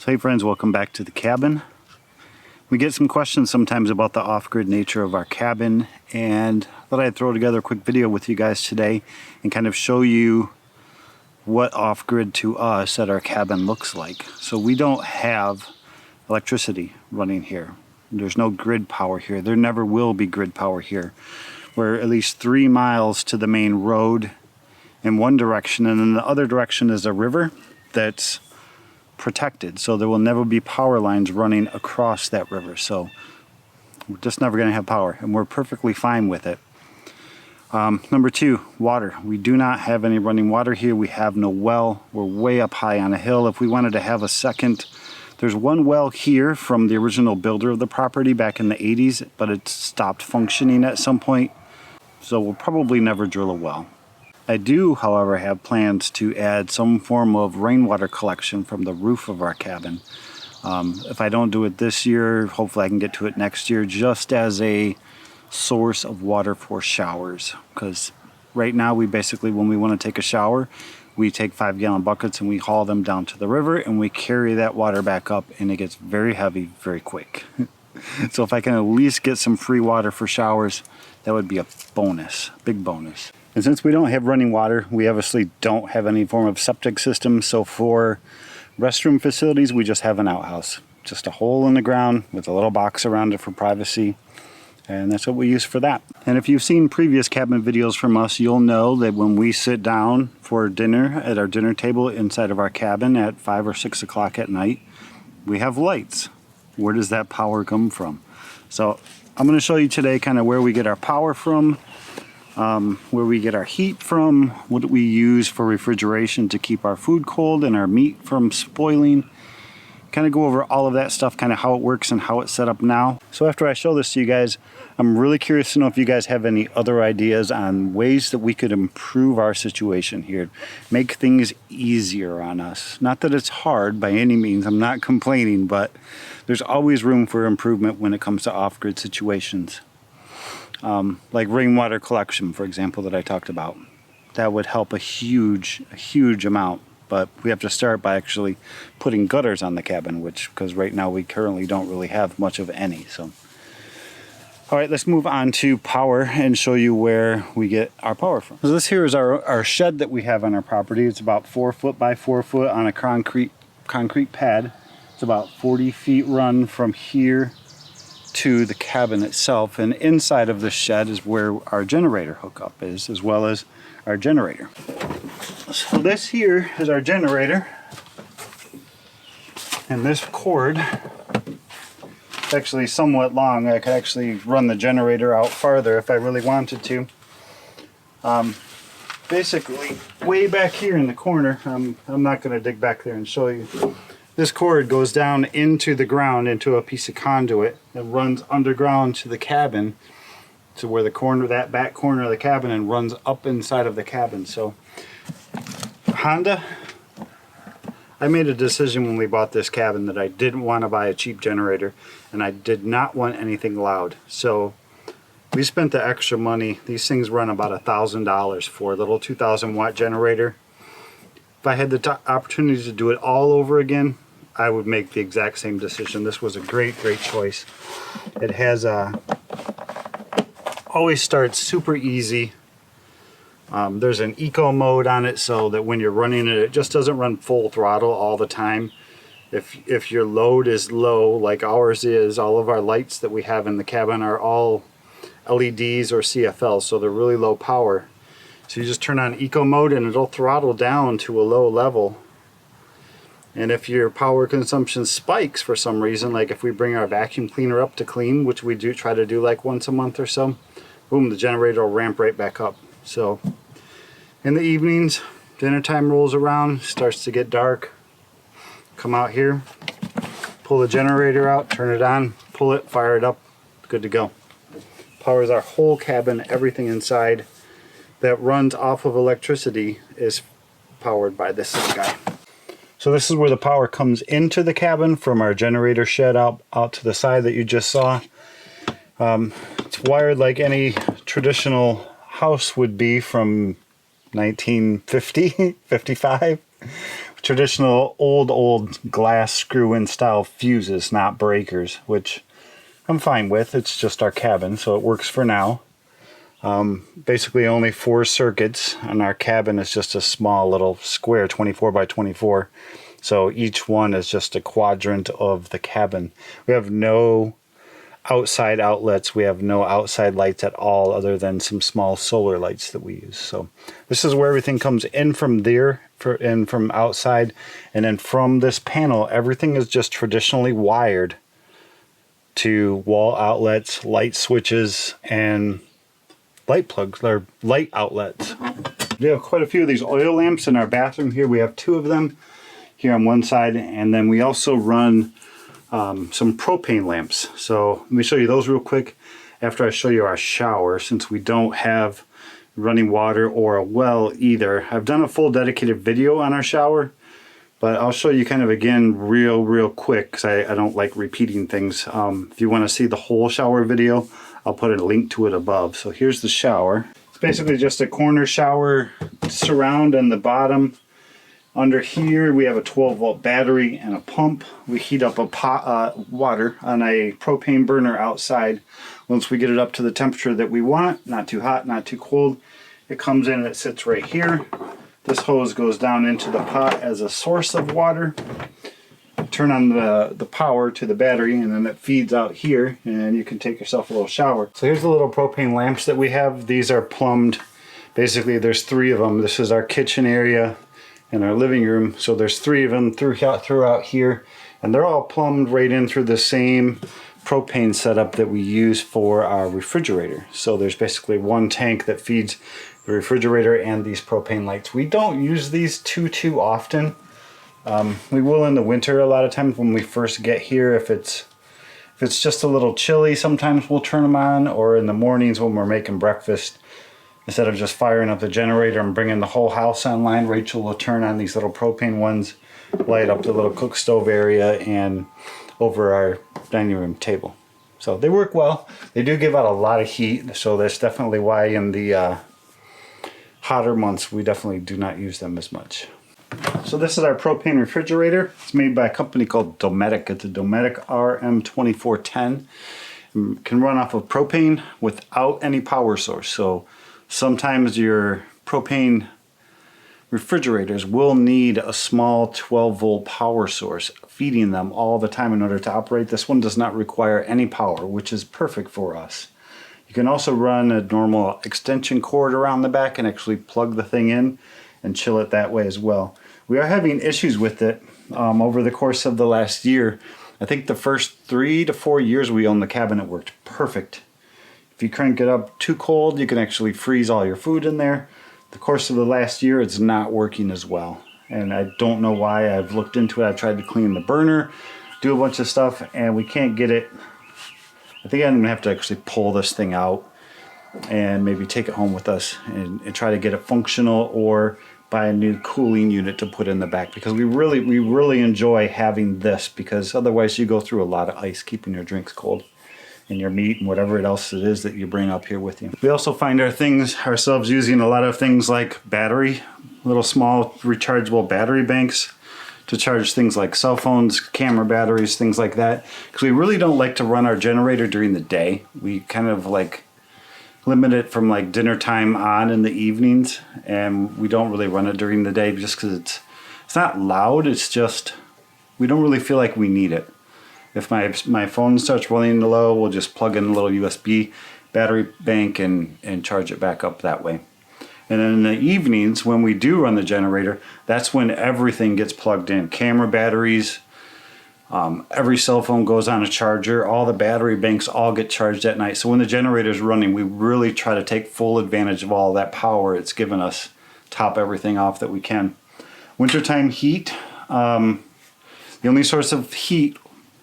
So hey friends, welcome back to the cabin. We get some questions sometimes about the off-grid nature of our cabin, and I thought I'd throw together a quick video with you guys today and kind of show you what off-grid to us at our cabin looks like. So we don't have electricity running here. There's no grid power here. There never will be grid power here. We're at least 3 miles to the main road in one direction, and in the other direction is a river that's protected, so there will never be power lines running across that river. So we're just never going to have power, and we're perfectly fine with it. Number two, water. We do not have any running water here. We have no well. We're way up high on a hill. If we wanted to have a second, there's one well here from the original builder of the property back in the 80s, but it stopped functioning at some point, so we'll probably never drill a well. I do, however, have plans to add some form of rainwater collection from the roof of our cabin. If I don't do it this year, hopefully I can get to it next year, just as a source of water for showers. Because right now we basically, when we want to take a shower, we take 5-gallon buckets and we haul them down to the river and we carry that water back up, and it gets very heavy very quick. So if I can at least get some free water for showers, that would be a bonus, big bonus. And since we don't have running water, we obviously don't have any form of septic system. So for restroom facilities, we just have an outhouse. Just a hole in the ground with a little box around it for privacy. And that's what we use for that. And if you've seen previous cabin videos from us, you'll know that when we sit down for dinner at our dinner table inside of our cabin at 5 or 6 o'clock at night, we have lights. Where does that power come from? So I'm going to show you today kind of where we get our power from, where we get our heat from, what we use for refrigeration to keep our food cold and our meat from spoiling. Kind of go over all of that stuff, kind of how it works and how it's set up now. So after I show this to you guys, I'm really curious to know if you guys have any other ideas on ways that we could improve our situation here, make things easier on us. Not that it's hard by any means, I'm not complaining, but there's always room for improvement when it comes to off-grid situations. Like rainwater collection, for example, that I talked about. That would help a huge amount, but we have to start by actually putting gutters on the cabin, because right now we currently don't really have much of any. So, all right, let's move on to power and show you where we get our power from. So this here is our shed that we have on our property. It's about 4 foot by 4 foot on a concrete pad. It's about 40 feet run from here to the cabin itself, and inside of the shed is where our generator hookup is, as well as our generator. So this here is our generator, and this cord is actually somewhat long. I could actually run the generator out farther if I really wanted to. Basically, way back here in the corner, I'm not going to dig back there and show you. This cord goes down into the ground, into a piece of conduit that runs underground to the cabin, to where that back corner of the cabin, and runs up inside of the cabin. So Honda, I made a decision when we bought this cabin that I didn't want to buy a cheap generator, and I did not want anything loud. So we spent the extra money. These things run about $1,000 for a little 2,000 watt generator. If I had the opportunity to do it all over again, I would make the exact same decision. This was a great choice. It has always starts super easy. There's an eco mode on it, so that when you're running it, it just doesn't run full throttle all the time. If your load is low, like ours is, all of our lights that we have in the cabin are all LEDs or CFLs, so they're really low power. So you just turn on eco mode and it'll throttle down to a low level. And if your power consumption spikes for some reason, like if we bring our vacuum cleaner up to clean, which we do try to do like once a month or so, boom, the generator will ramp right back up. So in the evenings, dinner time rolls around, starts to get dark, come out here, pull the generator out, turn it on, pull it, fire it up, good to go. Powers our whole cabin, everything inside that runs off of electricity is powered by this guy. So this is where the power comes into the cabin from our generator shed out to the side that you just saw. It's wired like any traditional house would be from 1950, 55. traditional old glass screw-in style fuses, not breakers, which I'm fine with. It's just our cabin, so it works for now. Basically only 4 circuits, and our cabin is just a small little square, 24 by 24. So each one is just a quadrant of the cabin. We have no outside outlets. We have no outside lights at all other than some small solar lights that we use. So this is where everything comes in from there and from outside. And then from this panel, everything is just traditionally wired to wall outlets, light switches, and light plugs, or light outlets. We have quite a few of these oil lamps in our bathroom here. We have 2 of them here on one side, and then we also run some propane lamps. So let me show you those real quick after I show you our shower, since we don't have running water or a well either. I've done a full dedicated video on our shower, but I'll show you kind of again real quick, because I don't like repeating things. If you want to see the whole shower video, I'll put a link to it above. So here's the shower. It's basically just a corner shower surround on the bottom. Under here we have a 12-volt battery and a pump. We heat up a water on a propane burner outside. Once we get it up to the temperature that we want, not too hot, not too cold, it comes in and it sits right here. This hose goes down into the pot as a source of water. Turn on the power to the battery, and then it feeds out here, and you can take yourself a little shower. So here's the little propane lamps that we have. These are plumbed. Basically there's 3 of them. This is our kitchen area and our living room. So there's 3 of them throughout here, and they're all plumbed right in through the same propane setup that we use for our refrigerator. So there's basically 1 tank that feeds the refrigerator and these propane lights. We don't use these too often. We will in the winter a lot of times when we first get here. If it's just a little chilly, sometimes we'll turn them on, or in the mornings when we're making breakfast, instead of just firing up the generator and bringing the whole house online, Rachel will turn on these little propane ones, light up the little cook stove area and over our dining room table. So they work well. They do give out a lot of heat, so that's definitely why in the hotter months we definitely do not use them as much. So this is our propane refrigerator. It's made by a company called Dometic. It's a Dometic RM2410. It can run off of propane without any power source. So sometimes your propane refrigerators will need a small 12-volt power source feeding them all the time in order to operate. This one does not require any power, which is perfect for us. You can also run a normal extension cord around the back and actually plug the thing in and chill it that way as well. We are having issues with it over the course of the last year. I think the first 3 to 4 years we owned the cabin, it worked perfect. If you crank it up too cold, you can actually freeze all your food in there. The course of the last year, it's not working as well. And I don't know why. I've looked into it. I've tried to clean the burner, do a bunch of stuff, and we can't get it. I think I'm gonna have to actually pull this thing out and maybe take it home with us and try to get it functional, or buy a new cooling unit to put in the back, because we really enjoy having this, because otherwise you go through a lot of ice keeping your drinks cold and your meat and whatever else it is that you bring up here with you. We also find ourselves using a lot of things like little small rechargeable battery banks to charge things like cell phones, camera batteries, things like that, because we really don't like to run our generator during the day. We kind of like limit it from like dinner time on in the evenings, and we don't really run it during the day just because it's not loud. It's just we don't really feel like we need it. If my phone starts running low, we'll just plug in a little USB battery bank and charge it back up that way. And then in the evenings when we do run the generator, that's when everything gets plugged in. Camera batteries, every cell phone goes on a charger, all the battery banks all get charged at night. So when the generator is running, we really try to take full advantage of all that power it's given us, top everything off that we can. Wintertime heat, the only source of heat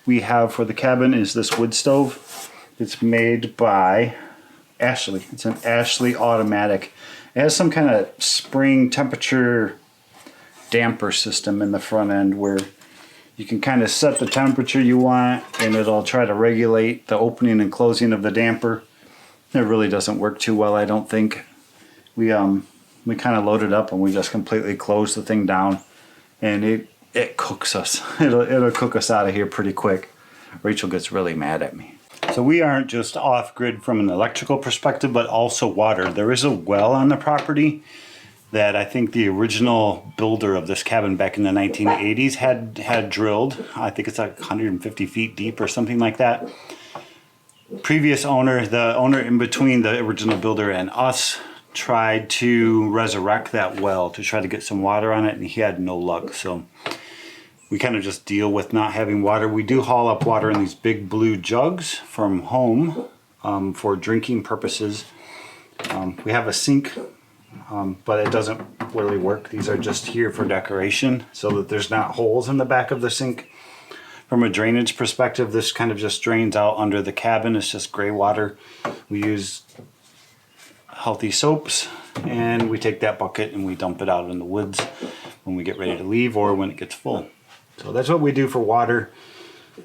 we have for the cabin is this wood stove. It's made by Ashley. It's an Ashley automatic. It has some kind of spring temperature damper system in the front end where you can kind of set the temperature you want, and it'll try to regulate the opening and closing of the damper. It really doesn't work too well, I don't think. We kind of load it up and we just completely close the thing down, and it cooks us. It'll cook us out of here pretty quick. Rachel gets really mad at me. So we aren't just off-grid from an electrical perspective, but also water. There is a well on the property that I think the original builder of this cabin back in the 1980s had drilled. I think it's like 150 feet deep or something like that. Previous owner, the owner in between the original builder and us, tried to resurrect that well to try to get some water on it, and he had no luck. So we kind of just deal with not having water. We do haul up water in these big blue jugs from home for drinking purposes. We have a sink, but it doesn't really work. These are just here for decoration so that there's not holes in the back of the sink. From a drainage perspective, this kind of just drains out under the cabin. It's just gray water. We use healthy soaps, and we take that bucket and we dump it out in the woods when we get ready to leave or when it gets full. So that's what we do for water.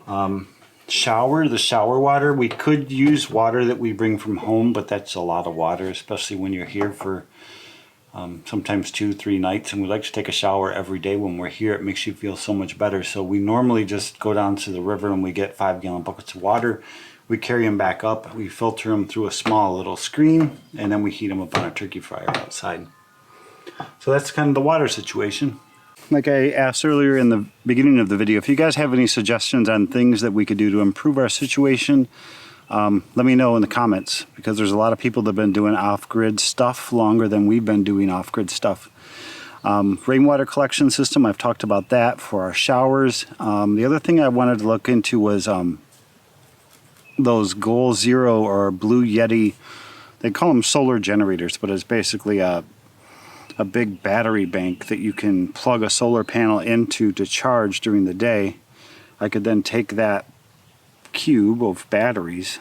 The shower water, we could use water that we bring from home, but that's a lot of water, especially when you're here for sometimes 2-3 nights, and we like to take a shower every day when we're here. It makes you feel so much better. So we normally just go down to the river and we get 5-gallon buckets of water. We carry them back up, we filter them through a small little screen, and then we heat them up on a turkey fryer outside. So that's kind of the water situation. Like I asked earlier in the beginning of the video, if you guys have any suggestions on things that we could do to improve our situation, let me know in the comments, because there's a lot of people that have been doing off-grid stuff longer than we've been doing off-grid stuff. Rainwater collection system, I've talked about that for our showers. The other thing I wanted to look into was those Goal Zero or Blue Yeti. They call them solar generators, but it's basically a big battery bank that you can plug a solar panel into to charge during the day. I could then take that cube of batteries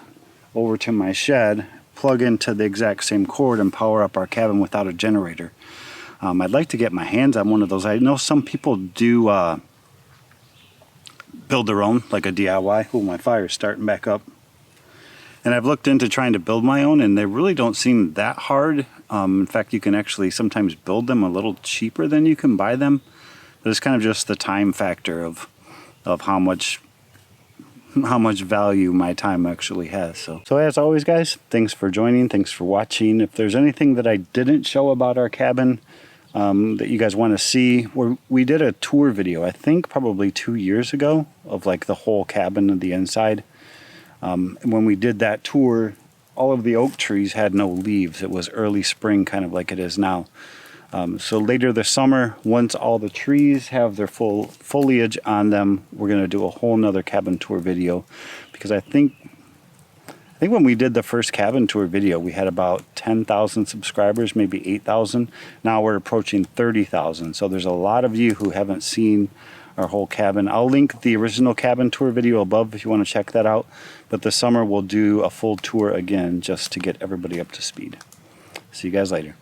over to my shed, plug into the exact same cord, and power up our cabin without a generator. I'd like to get my hands on one of those. I know some people do build their own, like a DIY. Oh, my fire's starting back up. And I've looked into trying to build my own, and they really don't seem that hard. In fact, you can actually sometimes build them a little cheaper than you can buy them. But it's kind of just the time factor of how much value my time actually has. So as always, guys, thanks for joining. Thanks for watching. If there's anything that I didn't show about our cabin that you guys want to see, we did a tour video, I think probably 2 years ago, of like the whole cabin and the inside. When we did that tour, all of the oak trees had no leaves. It was early spring, kind of like it is now. So later this summer, once all the trees have their full foliage on them, we're going to do a whole nother cabin tour video, because I think when we did the first cabin tour video, we had about 10,000 subscribers, maybe 8,000. Now we're approaching 30,000. So there's a lot of you who haven't seen our whole cabin. I'll link the original cabin tour video above if you want to check that out. But this summer we'll do a full tour again just to get everybody up to speed. See you guys later.